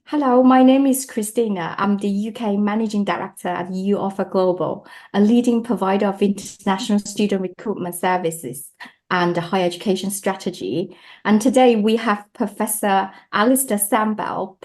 Hello, my name is Christina. I'm the UK Managing Director at Uoffer Global, a leading provider of international student recruitment services and higher education strategy. And today we have Professor Alistair Sambell,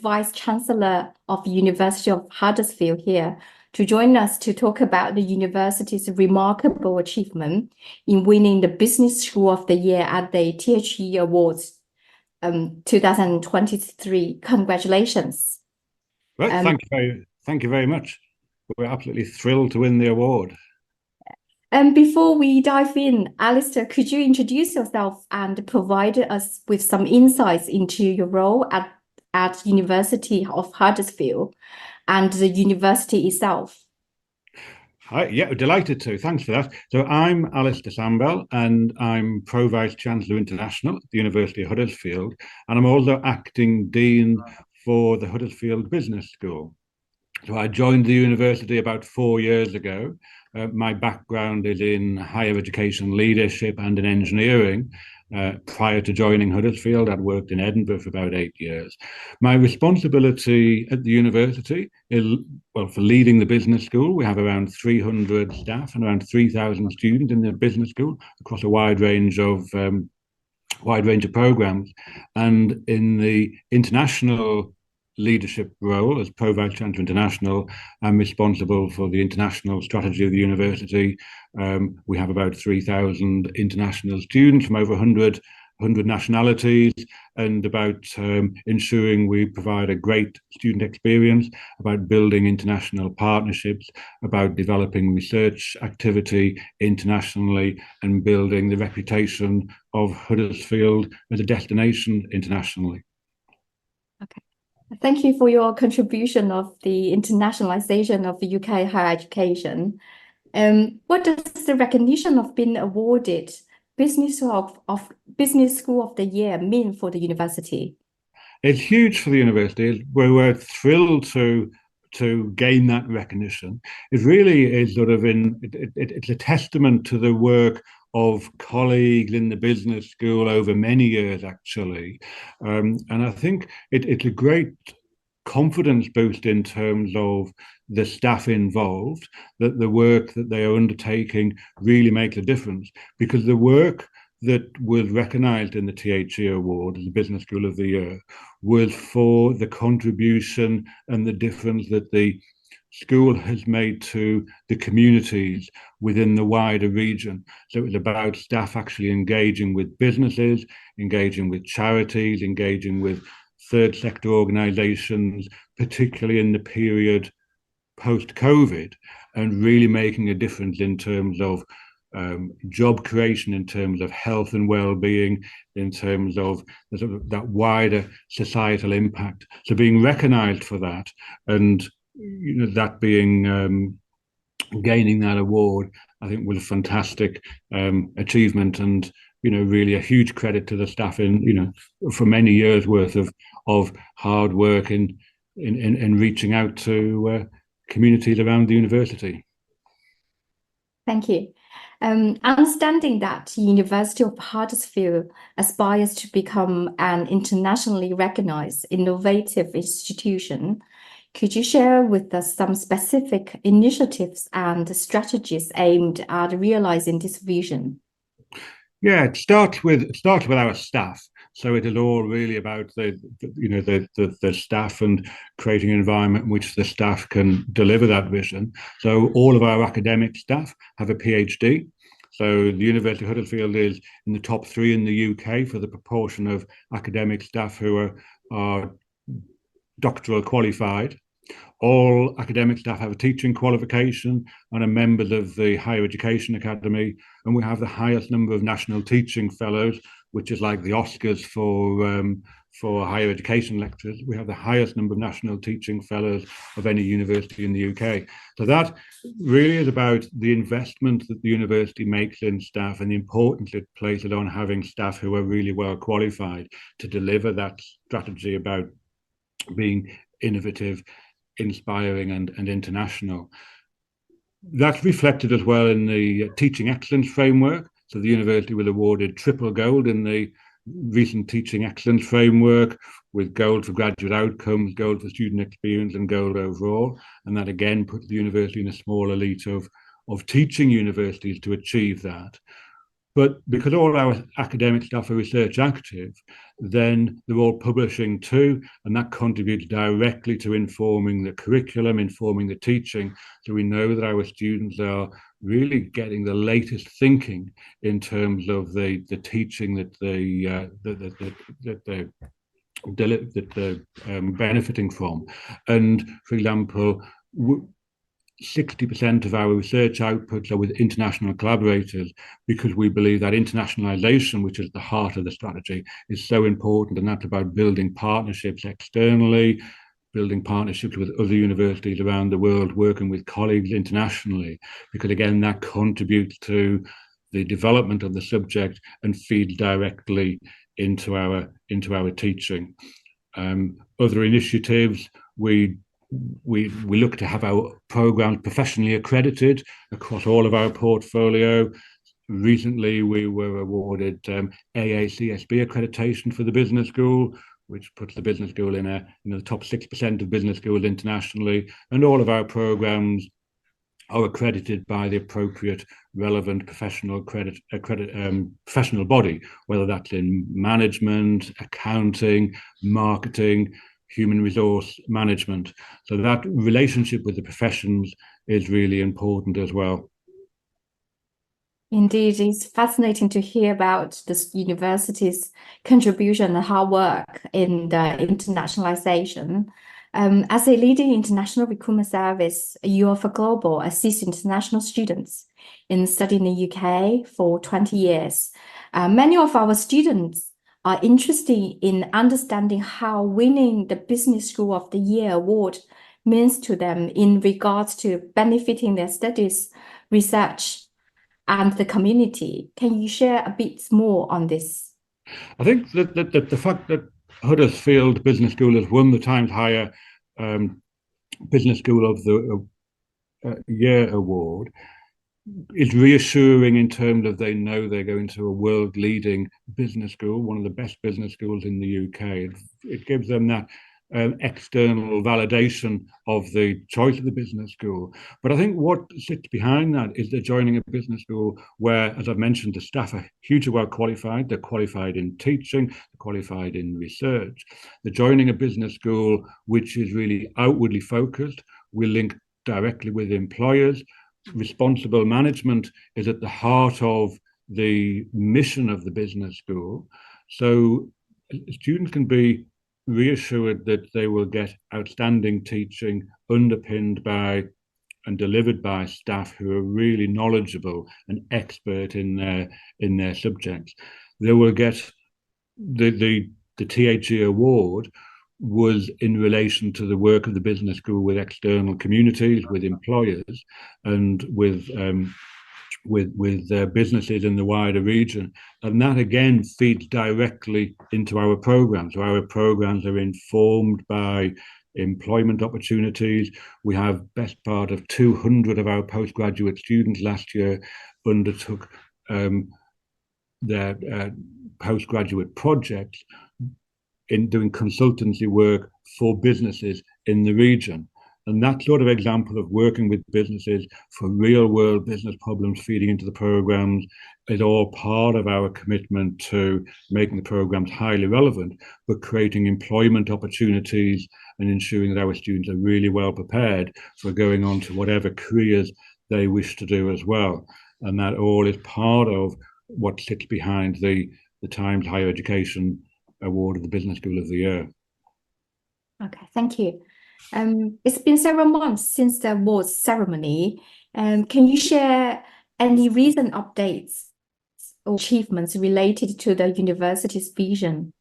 Vice-chancellor of University of Huddersfield here to join us to talk about the university's remarkable achievement in winning the Business School of the Year at the THE Awards 2023. Congratulations. Well, thank you very much. We're absolutely thrilled to win the award. And before we dive in, Alistair, could you introduce yourself and provide us with some insights into your role at University of Huddersfield and the university itself? Hi, yeah, delighted to. Thanks for that. So I'm Alistair Sambell, and I'm Pro Vice-chancellor International at the University of Huddersfield, and I'm also acting dean for the Huddersfield Business School. So I joined the university about 4 years ago. My background is in higher education leadership and in engineering. Prior to joining Huddersfield, I'd worked in Edinburgh for about 8 years. My responsibility at the university is, well, for leading the business school. We have around 300 staff and around 3,000 students in the business school across a wide range of programs. And in the international leadership role as Pro Vice-chancellor International, I'm responsible for the international strategy of the university. We have about 3,000 international students from over 100 nationalities, and about ensuring we provide a great student experience, about building international partnerships, about developing research activity internationally, and building the reputation of Huddersfield as a destination internationally. Okay. Thank you for your contribution of the internationalization of the UK higher education. What does the recognition of being awarded Business School of the Year mean for the university? It's huge for the university. We're thrilled to gain that recognition. It really is sort of it's a testament to the work of colleagues in the business school over many years, actually. And I think it's a great confidence boost in terms of the staff involved, that the work that they are undertaking really makes a difference, because the work that was recognised in the THE Award as the Business School of the Year was for the contribution and the difference that the school has made to the communities within the wider region. So it was about staff actually engaging with businesses, engaging with charities, engaging with third sector organisations, particularly in the period post-COVID, and really making a difference in terms of job creation, in terms of health and well-being, in terms of that wider societal impact. So being recognised for that, and that being gaining that award, I think was a fantastic achievement, and really a huge credit to the staff for many years worth of hard work in reaching out to communities around the university. Thank you. Understanding that the University of Huddersfield aspires to become an internationally recognized, innovative institution, could you share with us some specific initiatives and strategies aimed at realizing this vision? Yeah, it starts with our staff. So it is all really about the staff and creating an environment in which the staff can deliver that vision. So all of our academic staff have a PhD. So the University of Huddersfield is in the top 3 in the UK for the proportion of academic staff who are doctoral qualified. All academic staff have a teaching qualification and are members of the Higher Education Academy. And we have the highest number of national teaching fellows, which is like the Oscars for higher education lecturers. We have the highest number of national teaching fellows of any university in the UK. So that really is about the investment that the university makes in staff and the importance it places on having staff who are really well qualified to deliver that strategy about being innovative, inspiring and international. That's reflected as well in the teaching excellence framework. So the university was awarded triple gold in the recent teaching excellence framework with goals for graduate outcomes, goals for student experience, and goals overall. And that again puts the university in a small elite of teaching universities to achieve that. But because all our academic staff are research active, then they're all publishing too, and that contributes directly to informing the curriculum, informing the teaching. So we know that our students are really getting the latest thinking in terms of the teaching that they're benefiting from. And for example, 60% of our research outputs are with international collaborators, because we believe that internationalization, which is the heart of the strategy, is so important. And that's about building partnerships externally, building partnerships with other universities around the world, working with colleagues internationally, because again, that contributes to the development of the subject and feeds directly into our teaching. Other initiatives, we look to have our programs professionally accredited across all of our portfolio. Recently, we were awarded AACSB accreditation for the business school, which puts the business school in the top 6% of business schools internationally, and all of our programs are accredited by the appropriate relevant professional professional body, whether that's in management, accounting, marketing, human resource management. So that relationship with the professions is really important as well. Indeed, it's fascinating to hear about this university's contribution and hard work in the internationalization. As a leading international recruitment service, Uoffer Global assists international students in studying in the UK for 20 years. Many of our students are interested in understanding how winning the Business School of the Year award means to them in regards to benefiting their studies, research, and the community. Can you share a bit more on this? I think that the fact that Huddersfield Business School has won the Times Higher Business School of the Year award is reassuring in terms of they know they're going to a world-leading business school, one of the best business schools in the UK. It gives them that external validation of the choice of the business school. But I think what sits behind that is they're joining a business school where, as I've mentioned, the staff are hugely well qualified. They're qualified in teaching, they're qualified in research. They're joining a business school which is really outwardly focused. We link directly with employers. Responsible management is at the heart of the mission of the business school. So students can be reassured that they will get outstanding teaching underpinned by and delivered by staff who are really knowledgeable and expert in their subjects. They will get the THE award was in relation to the work of the business school with external communities, with employers, and with businesses in the wider region. And that again feeds directly into our programs. So our programs are informed by employment opportunities. We have best part of 200 of our postgraduate students last year undertook their postgraduate projects in doing consultancy work for businesses in the region. And that sort of example of working with businesses for real world business problems feeding into the programs is all part of our commitment to making the programs highly relevant, but creating employment opportunities and ensuring that our students are really well prepared for going on to whatever careers they wish to do as well. And that all is part of what sits behind the Times Higher Education Award of the Business School of the Year. Okay, thank you. It's been several months since the awards ceremony. Can you share any recent updates or achievements related to the university's vision?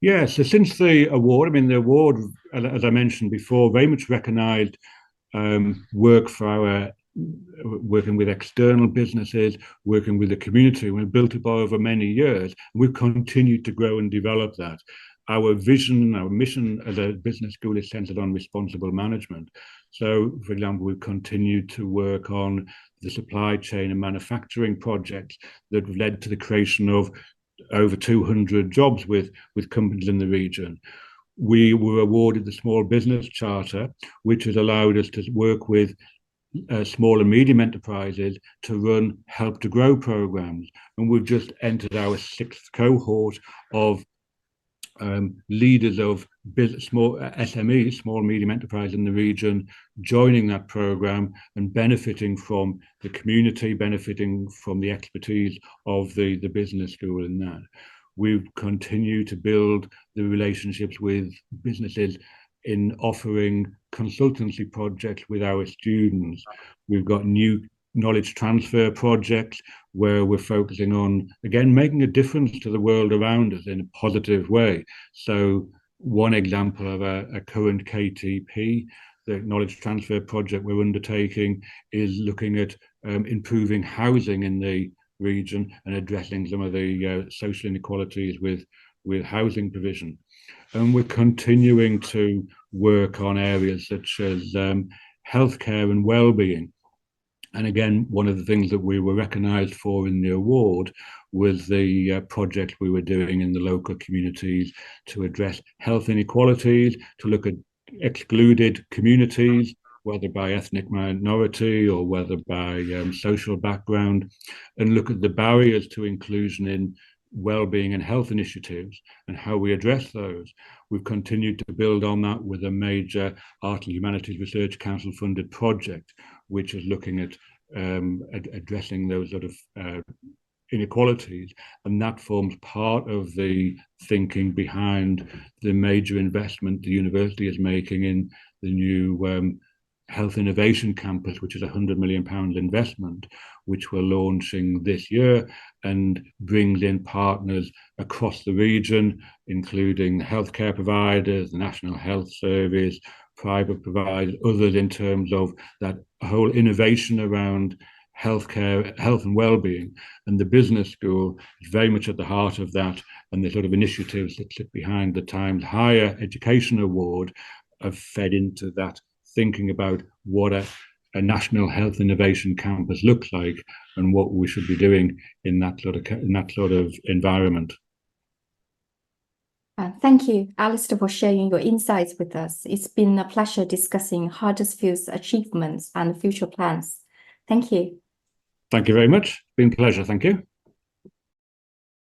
Yes, so since the award, the award, as I mentioned before, very much recognised work for our working with external businesses, working with the community. We've built it over many years. We've continued to grow and develop that. Our vision, our mission as a business school is centered on responsible management. So, for example, we've continued to work on the supply chain and manufacturing projects that have led to the creation of over 200 jobs with companies in the region. We were awarded the Small Business Charter, which has allowed us to work with small and medium enterprises to run Help to Grow programs. And we've just entered our 6th cohort of leaders of small SMEs, small and medium enterprise in the region, joining that program and benefiting from the community, benefiting from the expertise of the business school in that. We've continued to build the relationships with businesses in offering consultancy projects with our students. We've got new knowledge transfer projects where we're focusing on, again, making a difference to the world around us in a positive way. So one example of a current KTP, the knowledge transfer project we're undertaking, is looking at improving housing in the region and addressing some of the social inequalities with housing provision. And we're continuing to work on areas such as healthcare and well-being. And again, one of the things that we were recognised for in the award was the project we were doing in the local communities to address health inequalities, to look at excluded communities, whether by ethnic minority or whether by social background, and look at the barriers to inclusion in well-being and health initiatives and how we address those. We've continued to build on that with a major Art and Humanities Research Council funded project, which is looking at addressing those sort of inequalities, and that forms part of the thinking behind the major investment the university is making in the new Health Innovation Campus, which is £100 million investment, which we're launching this year and brings in partners across the region, including healthcare providers, the National Health Service, private providers, others, in terms of that whole innovation around healthcare, health and well-being. And the business school is very much at the heart of that, and the sort of initiatives that sit behind the Times Higher Education Award have fed into that thinking about what a national health innovation campus looks like and what we should be doing in that sort of environment. Thank you, Alistair, for sharing your insights with us. It's been a pleasure discussing Huddersfield's achievements and future plans. Thank you. Thank you very much. It's been a pleasure. Thank you.